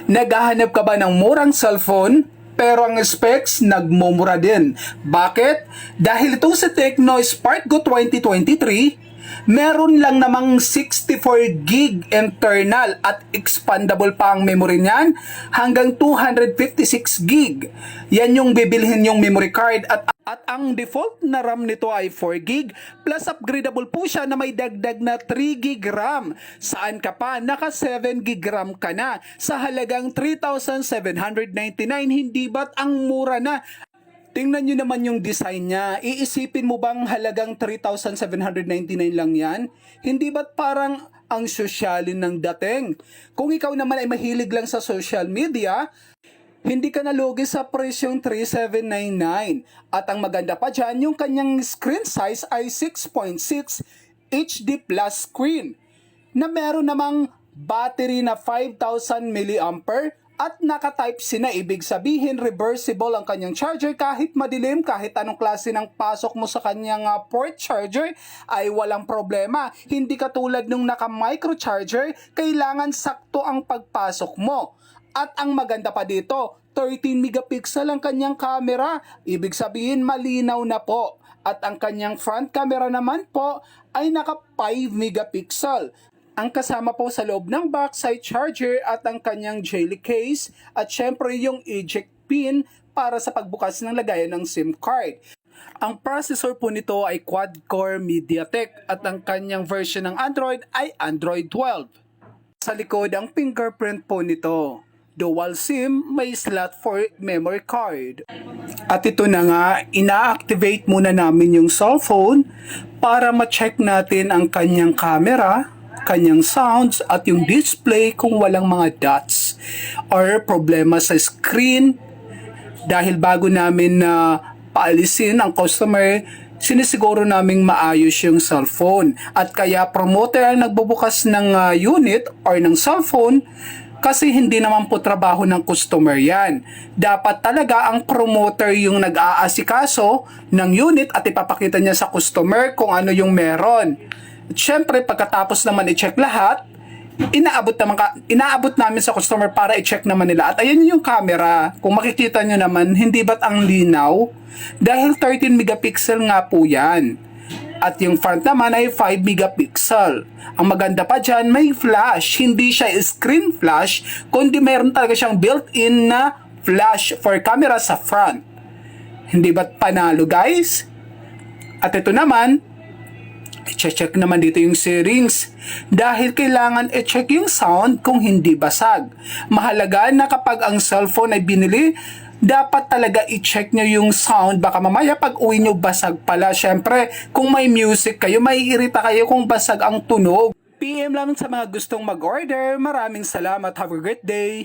Naghahanap ka ba ng murang cellphone? Pero ang specs nagmumura din. Bakit? Dahil itong sa Tecno Spark Go 2023, meron lang namang 64 gig internal at expandable pa ang memory niyan hanggang 256 gig. Yan yung bibilhin yung memory card at ang default na RAM nito ay 4 gig plus upgradable po siya na may dagdag na 3 gig RAM. Saan ka pa? Naka 7 gig RAM ka na sa halagang 3,799. Hindi ba't ang mura na? Tingnan nyo naman yung design niya. Iisipin mo bang halagang 3,799 lang yan? Hindi ba't parang ang sosyalin ng dating? Kung ikaw naman ay mahilig lang sa social media, hindi ka nalugi sa presyong 3,799. At ang maganda pa dyan, yung kanyang screen size ay 6.6 HD plus screen na meron namang battery na 5,000 mAh at naka-type C na, ibig sabihin reversible ang kanyang charger kahit madilim, kahit anong klase ng pasok mo sa kanyang port charger ay walang problema. Hindi katulad nung naka-micro charger, kailangan sakto ang pagpasok mo. At ang maganda pa dito, 13 megapixel ang kanyang camera, ibig sabihin malinaw na po. At ang kanyang front camera naman po ay naka 5 megapixel. Ang kasama po sa loob ng backside charger at ang kanyang jelly case at syempre yung eject pin para sa pagbukas ng lagayan ng SIM card. Ang processor po nito ay quad-core MediaTek at ang kanyang version ng Android ay Android 12. Sa likod ang fingerprint po nito. Dual SIM, may slot for memory card. At ito na nga, ina-activate muna namin yung cellphone para ma-check natin ang kanyang camera, kanyang sounds at yung display kung walang mga dots or problema sa screen. Dahil bago namin na paalisin ang customer, sinisiguro naming maayos yung cellphone. At kaya promoter ang nagbubukas ng unit or ng cellphone kasi hindi naman po trabaho ng customer yan. Dapat talaga ang promoter yung nag-aasikaso ng unit at ipapakita niya sa customer kung ano yung meron. At syempre, pagkatapos naman i-check lahat, inaabot namin sa customer para i-check naman nila. At ayan yung camera. Kung makikita nyo naman, hindi ba't ang linaw? Dahil 13 megapixel nga po yan. At yung front naman ay 5 megapixel. Ang maganda pa dyan, may flash. Hindi siya screen flash, kundi meron talaga siyang built-in na flash for camera sa front. Hindi ba't panalo, guys? At ito naman, i-check naman dito yung settings dahil kailangan i-check yung sound kung hindi basag. Mahalaga na kapag ang cellphone ay binili, dapat talaga i-check nyo yung sound. Baka mamaya pag uwi nyo basag pala. Syempre, kung may music kayo, maiirita kayo kung basag ang tunog. PM lang sa mga gustong mag-order. Maraming salamat. Have a great day.